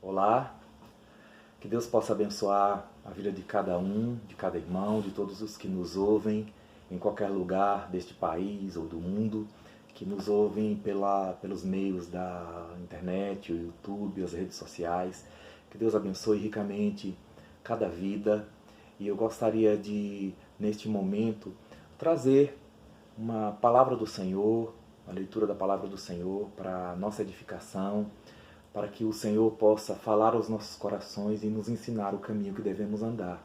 Olá, que Deus possa abençoar a vida de cada um, de cada irmão, de todos os que nos ouvem em qualquer lugar deste país ou do mundo, que nos ouvem pelos meios da internet, o YouTube, as redes sociais. Que Deus abençoe ricamente cada vida. E eu gostaria de, neste momento, trazer uma palavra do Senhor, a leitura da palavra do Senhor para nossa edificação, para que o Senhor possa falar aos nossos corações e nos ensinar o caminho que devemos andar.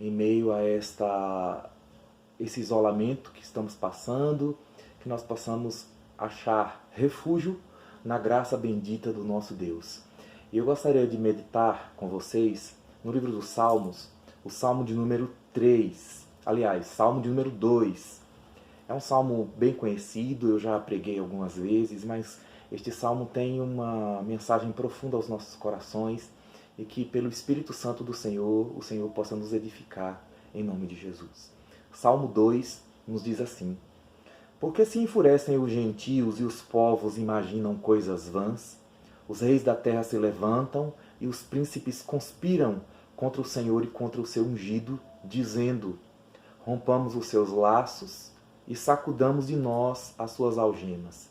Em meio a esse isolamento que estamos passando, que nós possamos achar refúgio na graça bendita do nosso Deus. E eu gostaria de meditar com vocês no livro dos Salmos, o Salmo de número 3, aliás, Salmo de número 2. É um salmo bem conhecido, eu já preguei algumas vezes, mas este salmo tem uma mensagem profunda aos nossos corações e que, pelo Espírito Santo do Senhor, o Senhor possa nos edificar em nome de Jesus. Salmo 2 nos diz assim: Porque se enfurecem os gentios e os povos imaginam coisas vãs, os reis da terra se levantam e os príncipes conspiram contra o Senhor e contra o seu ungido, dizendo: Rompamos os seus laços e sacudamos de nós as suas algemas.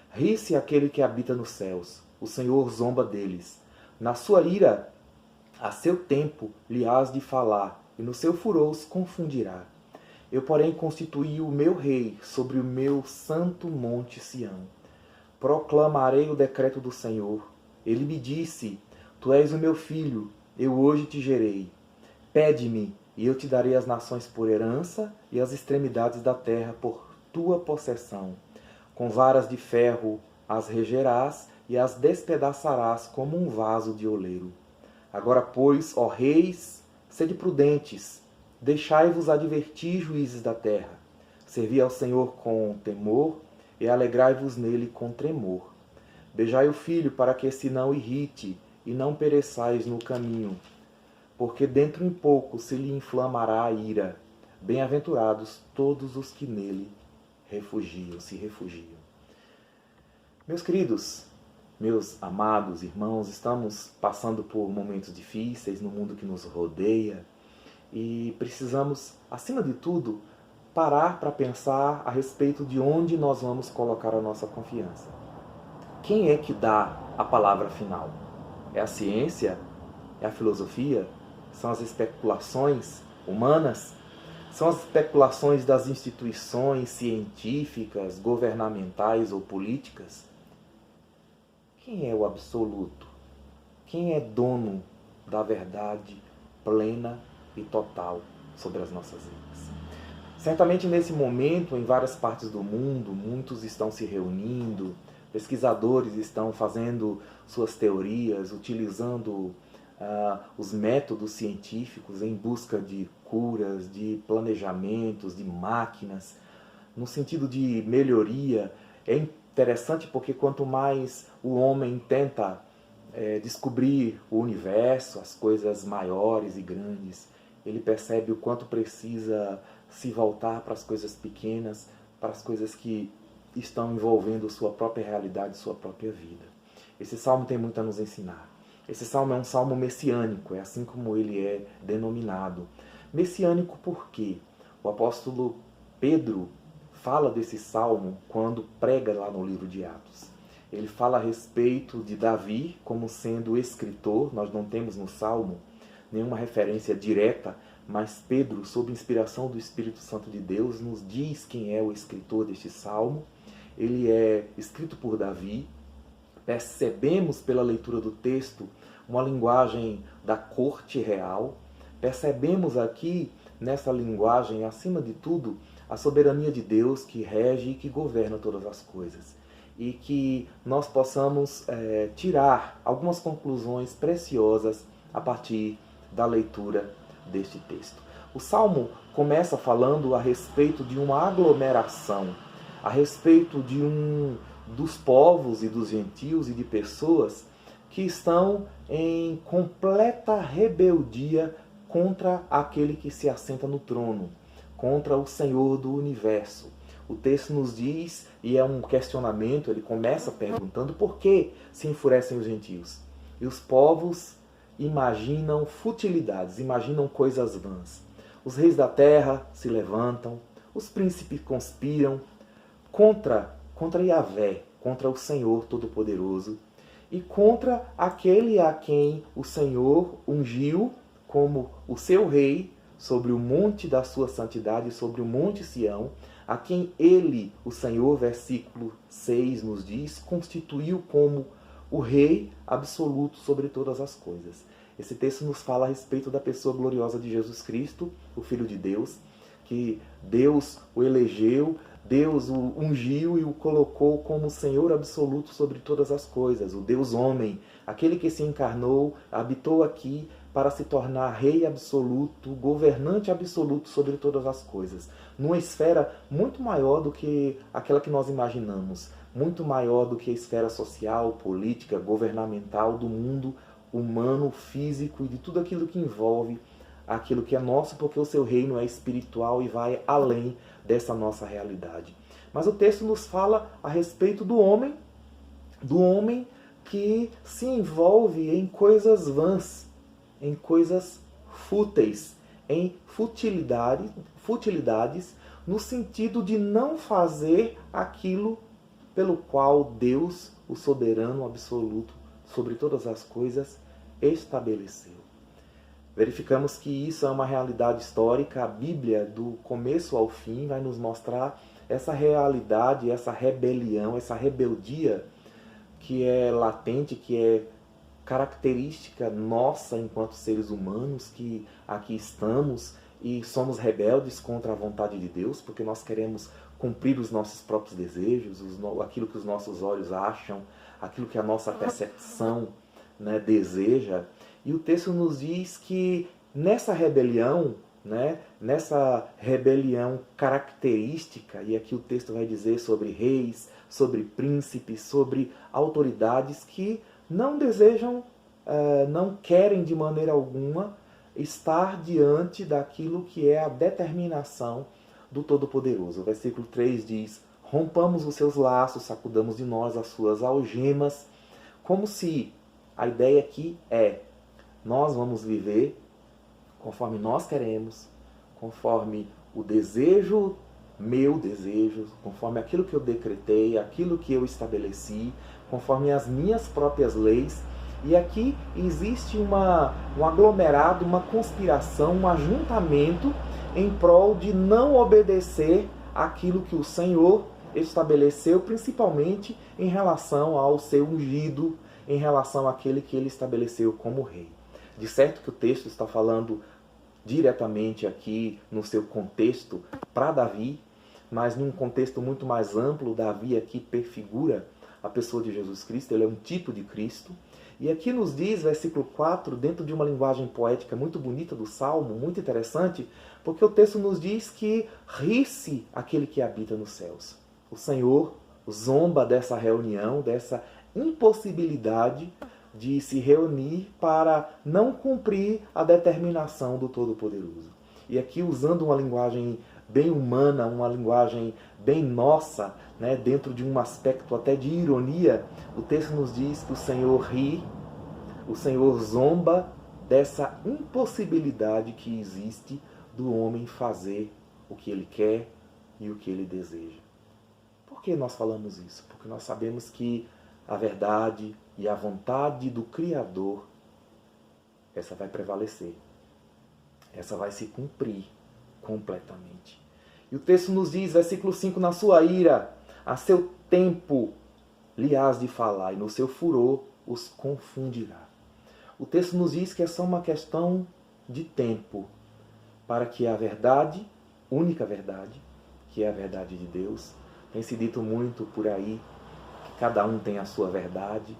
Ri-se aquele que habita nos céus, o Senhor zomba deles. Na sua ira, a seu tempo, lhe hás de falar, e no seu furor os confundirá. Eu, porém, constituí o meu rei sobre o meu santo monte Sião. Proclamarei o decreto do Senhor. Ele me disse: Tu és o meu filho, eu hoje te gerei. Pede-me, e eu te darei as nações por herança e as extremidades da terra por tua possessão. Com varas de ferro as regerás e as despedaçarás como um vaso de oleiro. Agora, pois, ó reis, sede prudentes, deixai-vos advertir, juízes da terra. Servi ao Senhor com temor e alegrai-vos nele com tremor. Beijai o filho para que se não irrite e não pereçais no caminho, porque dentro em pouco se lhe inflamará a ira. Bem-aventurados todos os que nele se refugiam. Meus queridos, meus amados irmãos, estamos passando por momentos difíceis no mundo que nos rodeia e precisamos, acima de tudo, parar para pensar a respeito de onde nós vamos colocar a nossa confiança. Quem é que dá a palavra final? É a ciência? É a filosofia? São as especulações humanas? São as especulações das instituições científicas, governamentais ou políticas? Quem é o absoluto? Quem é dono da verdade plena e total sobre as nossas vidas? Certamente nesse momento, em várias partes do mundo, muitos estão se reunindo, pesquisadores estão fazendo suas teorias, utilizando os métodos científicos em busca de curas, de planejamentos, de máquinas, no sentido de melhoria. É interessante porque quanto mais o homem tenta descobrir o universo, as coisas maiores e grandes, ele percebe o quanto precisa se voltar para as coisas pequenas, para as coisas que estão envolvendo sua própria realidade, sua própria vida. Esse salmo tem muito a nos ensinar. Esse salmo é um salmo messiânico, é assim como ele é denominado. Messiânico por quê? O apóstolo Pedro fala desse salmo quando prega lá no livro de Atos. Ele fala a respeito de Davi como sendo o escritor. Nós não temos no salmo nenhuma referência direta, mas Pedro, sob inspiração do Espírito Santo de Deus, nos diz quem é o escritor deste salmo. Ele é escrito por Davi. Percebemos pela leitura do texto uma linguagem da corte real. Percebemos aqui, nessa linguagem, acima de tudo, a soberania de Deus que rege e que governa todas as coisas. E que nós possamos tirar algumas conclusões preciosas a partir da leitura deste texto. O Salmo começa falando a respeito de uma aglomeração, a respeito dos povos e dos gentios e de pessoas que estão em completa rebeldia contra aquele que se assenta no trono, contra o Senhor do universo. O texto nos diz, e é um questionamento, ele começa perguntando por que se enfurecem os gentios. E os povos imaginam futilidades, imaginam coisas vãs. Os reis da terra se levantam, os príncipes conspiram contra Yahvé, contra o Senhor Todo-Poderoso e contra aquele a quem o Senhor ungiu como o seu rei sobre o monte da sua santidade, sobre o monte Sião, a quem ele, o Senhor, versículo 6 nos diz, constituiu como o rei absoluto sobre todas as coisas. Esse texto nos fala a respeito da pessoa gloriosa de Jesus Cristo, o Filho de Deus, que Deus o elegeu, Deus o ungiu e o colocou como Senhor absoluto sobre todas as coisas, o Deus homem, aquele que se encarnou, habitou aqui para se tornar rei absoluto, governante absoluto sobre todas as coisas, numa esfera muito maior do que aquela que nós imaginamos, muito maior do que a esfera social, política, governamental do mundo humano, físico e de tudo aquilo que envolve aquilo que é nosso, porque o seu reino é espiritual e vai além dessa nossa realidade. Mas o texto nos fala a respeito do homem que se envolve em coisas vãs, em coisas fúteis, em futilidades, no sentido de não fazer aquilo pelo qual Deus, o soberano absoluto sobre todas as coisas, estabeleceu. Verificamos que isso é uma realidade histórica. A Bíblia, do começo ao fim, vai nos mostrar essa realidade, essa rebelião, essa rebeldia que é latente, que é característica nossa enquanto seres humanos, que aqui estamos e somos rebeldes contra a vontade de Deus, porque nós queremos cumprir os nossos próprios desejos, aquilo que os nossos olhos acham, aquilo que a nossa percepção, né, deseja. E o texto nos diz que nessa rebelião característica, e aqui o texto vai dizer sobre reis, sobre príncipes, sobre autoridades que não desejam, não querem de maneira alguma estar diante daquilo que é a determinação do Todo-Poderoso. O versículo 3 diz: rompamos os seus laços, sacudamos de nós as suas algemas, como se a ideia aqui é: nós vamos viver conforme nós queremos, conforme o desejo, meu desejo, conforme aquilo que eu decretei, aquilo que eu estabeleci, conforme as minhas próprias leis. E aqui existe um aglomerado, uma conspiração, um ajuntamento em prol de não obedecer aquilo que o Senhor estabeleceu, principalmente em relação ao seu ungido, em relação àquele que ele estabeleceu como rei. De certo que o texto está falando diretamente aqui no seu contexto para Davi, mas num contexto muito mais amplo. Davi aqui perfigura a pessoa de Jesus Cristo, ele é um tipo de Cristo. E aqui nos diz, versículo 4, dentro de uma linguagem poética muito bonita do Salmo, muito interessante, porque o texto nos diz que ri-se aquele que habita nos céus. O Senhor zomba dessa reunião, dessa impossibilidade de se reunir para não cumprir a determinação do Todo-Poderoso. E aqui, usando uma linguagem bem humana, uma linguagem bem nossa, né, dentro de um aspecto até de ironia, o texto nos diz que o Senhor ri, o Senhor zomba dessa impossibilidade que existe do homem fazer o que ele quer e o que ele deseja. Por que nós falamos isso? Porque nós sabemos que a verdade e a vontade do Criador, essa vai prevalecer. Essa vai se cumprir completamente. E o texto nos diz, versículo 5, na sua ira, a seu tempo lhe hás de falar, e no seu furor os confundirá. O texto nos diz que é só uma questão de tempo para que a verdade, única verdade, que é a verdade de Deus, tem se dito muito por aí, que cada um tem a sua verdade.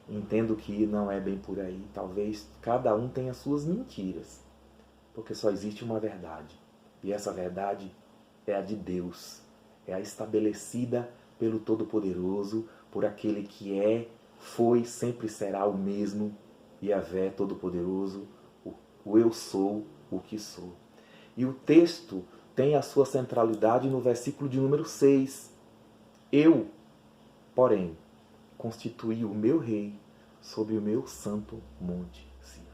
Entendo que não é bem por aí. Talvez cada um tenha suas mentiras, porque só existe uma verdade. E essa verdade é a de Deus. É a estabelecida pelo Todo-Poderoso, por aquele que é, foi, sempre será o mesmo, Yahvé Todo-Poderoso, o eu sou, o que sou. E o texto tem a sua centralidade no versículo de número 6. Eu, porém, constituí o meu rei sobre o meu santo monte Sião.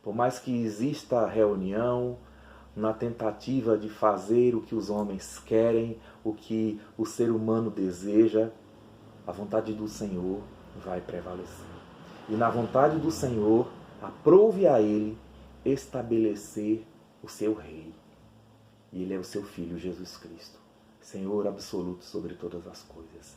Por mais que exista reunião na tentativa de fazer o que os homens querem, o que o ser humano deseja, a vontade do Senhor vai prevalecer. E na vontade do Senhor, aprove a Ele estabelecer o seu rei. E Ele é o seu Filho, Jesus Cristo, Senhor absoluto sobre todas as coisas.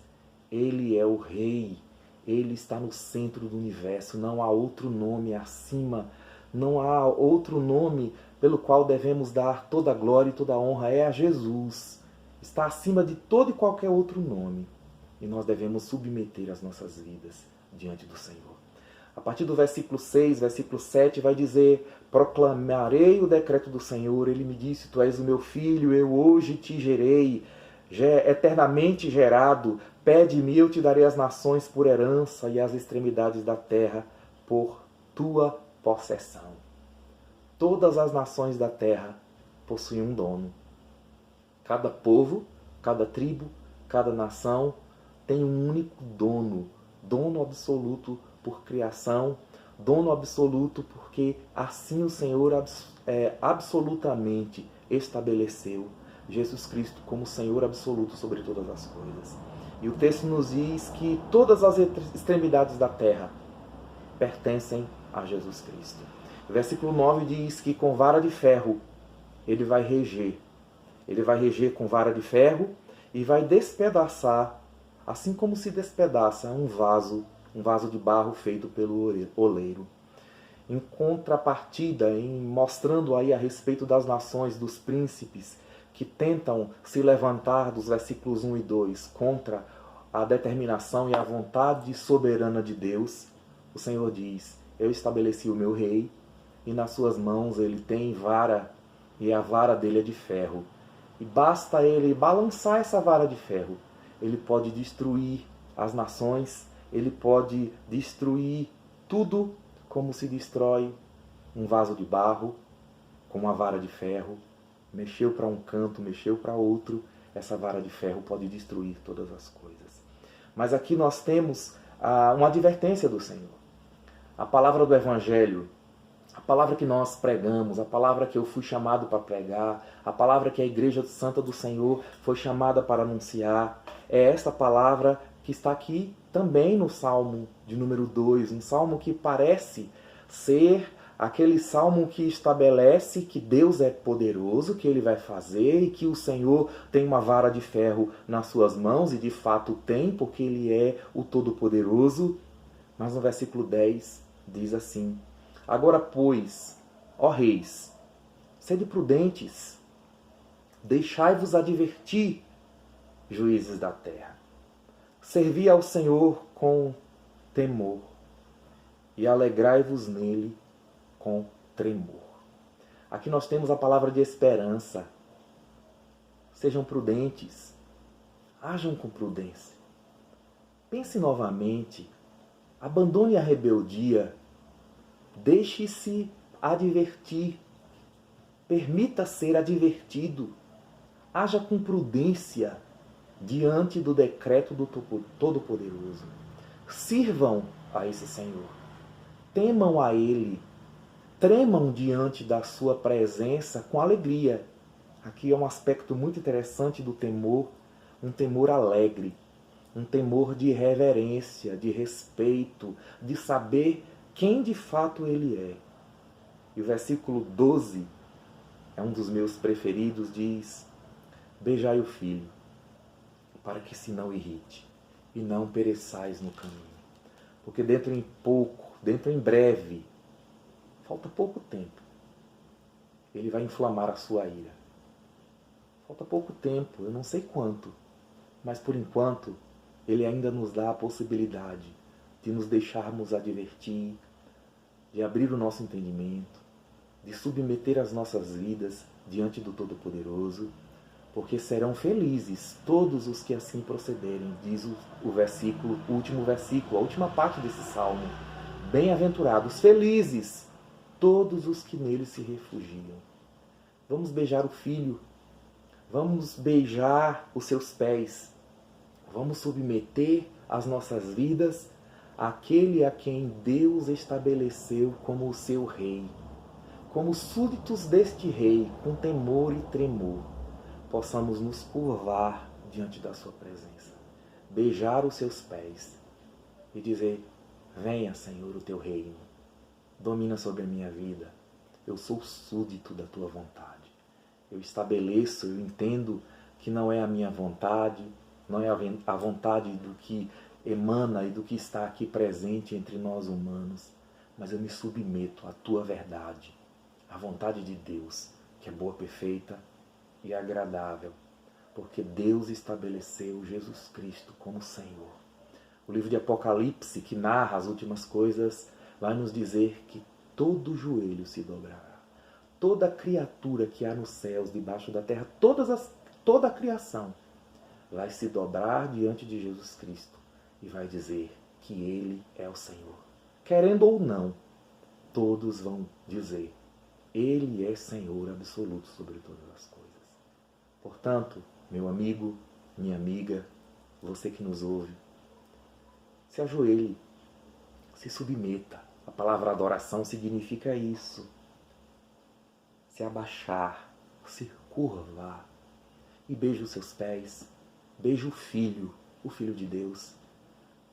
Ele é o Rei, Ele está no centro do universo, não há outro nome acima, não há outro nome pelo qual devemos dar toda a glória e toda a honra, é a Jesus. Está acima de todo e qualquer outro nome. E nós devemos submeter as nossas vidas diante do Senhor. A partir do versículo 6, versículo 7, vai dizer: proclamarei o decreto do Senhor, Ele me disse, tu és o meu filho, eu hoje te gerei, eternamente gerado, pede-me, eu te darei as nações por herança e as extremidades da terra por tua possessão. Todas as nações da terra possuem um dono. Cada povo, cada tribo, cada nação tem um único dono, dono absoluto por criação, dono absoluto porque assim o Senhor absolutamente estabeleceu Jesus Cristo como Senhor absoluto sobre todas as coisas. E o texto nos diz que todas as extremidades da terra pertencem a Jesus Cristo. O versículo 9 diz que com vara de ferro Ele vai reger. Ele vai reger com vara de ferro e vai despedaçar, assim como se despedaça um vaso de barro feito pelo oleiro. Em contrapartida, mostrando aí a respeito das nações, dos príncipes que tentam se levantar dos versículos 1 e 2 contra a determinação e a vontade soberana de Deus, o Senhor diz: eu estabeleci o meu rei e nas suas mãos ele tem vara e a vara dele é de ferro. E basta ele balançar essa vara de ferro, ele pode destruir as nações, ele pode destruir tudo como se destrói um vaso de barro com uma vara de ferro. Mexeu para um canto, mexeu para outro, essa vara de ferro pode destruir todas as coisas. Mas aqui nós temos uma advertência do Senhor. A palavra do Evangelho, a palavra que nós pregamos, a palavra que eu fui chamado para pregar, a palavra que a Igreja Santa do Senhor foi chamada para anunciar, é esta palavra que está aqui também no Salmo de número 2, um salmo que parece ser aquele salmo que estabelece que Deus é poderoso, que Ele vai fazer e que o Senhor tem uma vara de ferro nas suas mãos, e de fato tem, porque Ele é o Todo-Poderoso. Mas no versículo 10 diz assim: agora, pois, ó reis, sede prudentes, deixai-vos advertir, juízes da terra. Servi ao Senhor com temor e alegrai-vos nele com tremor. Aqui nós temos a palavra de esperança. Sejam prudentes, hajam com prudência. Pense novamente, abandone a rebeldia, deixe-se advertir, permita ser advertido, haja com prudência diante do decreto do Todo-Poderoso. Sirvam a esse Senhor, temam a Ele, tremam diante da sua presença com alegria. Aqui é um aspecto muito interessante do temor, um temor alegre, um temor de reverência, de respeito, de saber quem de fato Ele é. E o versículo 12 é um dos meus preferidos, diz: beijai o filho, para que se não irrite e não pereçais no caminho. Porque dentro em breve, falta pouco tempo, Ele vai inflamar a sua ira. Falta pouco tempo, eu não sei quanto, mas por enquanto Ele ainda nos dá a possibilidade de nos deixarmos advertir, de abrir o nosso entendimento, de submeter as nossas vidas diante do Todo-Poderoso, porque serão felizes todos os que assim procederem, diz o versículo, o último versículo, a última parte desse salmo. Bem-aventurados, felizes todos os que nele se refugiam. Vamos beijar o Filho, vamos beijar os seus pés, vamos submeter as nossas vidas aquele a quem Deus estabeleceu como o seu rei, como súditos deste rei, com temor e tremor, possamos nos curvar diante da sua presença, beijar os seus pés e dizer: venha, Senhor, o teu reino, domina sobre a minha vida, eu sou súdito da tua vontade. Eu estabeleço, eu entendo que não é a minha vontade, não é a vontade do que emana e do que está aqui presente entre nós humanos, mas eu me submeto à tua verdade, à vontade de Deus, que é boa, perfeita e agradável, porque Deus estabeleceu Jesus Cristo como Senhor. O livro de Apocalipse, que narra as últimas coisas, vai nos dizer que todo joelho se dobrará. Toda criatura que há nos céus, debaixo da terra, toda a criação vai se dobrar diante de Jesus Cristo e vai dizer que Ele é o Senhor. Querendo ou não, todos vão dizer: Ele é Senhor absoluto sobre todas as coisas. Portanto, meu amigo, minha amiga, você que nos ouve, se ajoelhe, se submeta. A palavra adoração significa isso. Se abaixar, se curvar. E beije os seus pés, beije o Filho de Deus,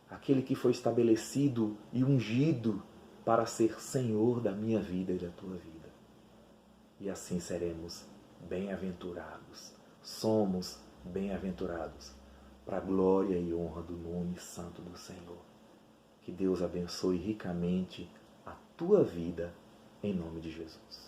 aquele que foi estabelecido e ungido para ser Senhor da minha vida e da tua vida. E assim seremos bem-aventurados. Somos bem-aventurados, para a glória e honra do nome santo do Senhor. Que Deus abençoe ricamente a tua vida, em nome de Jesus.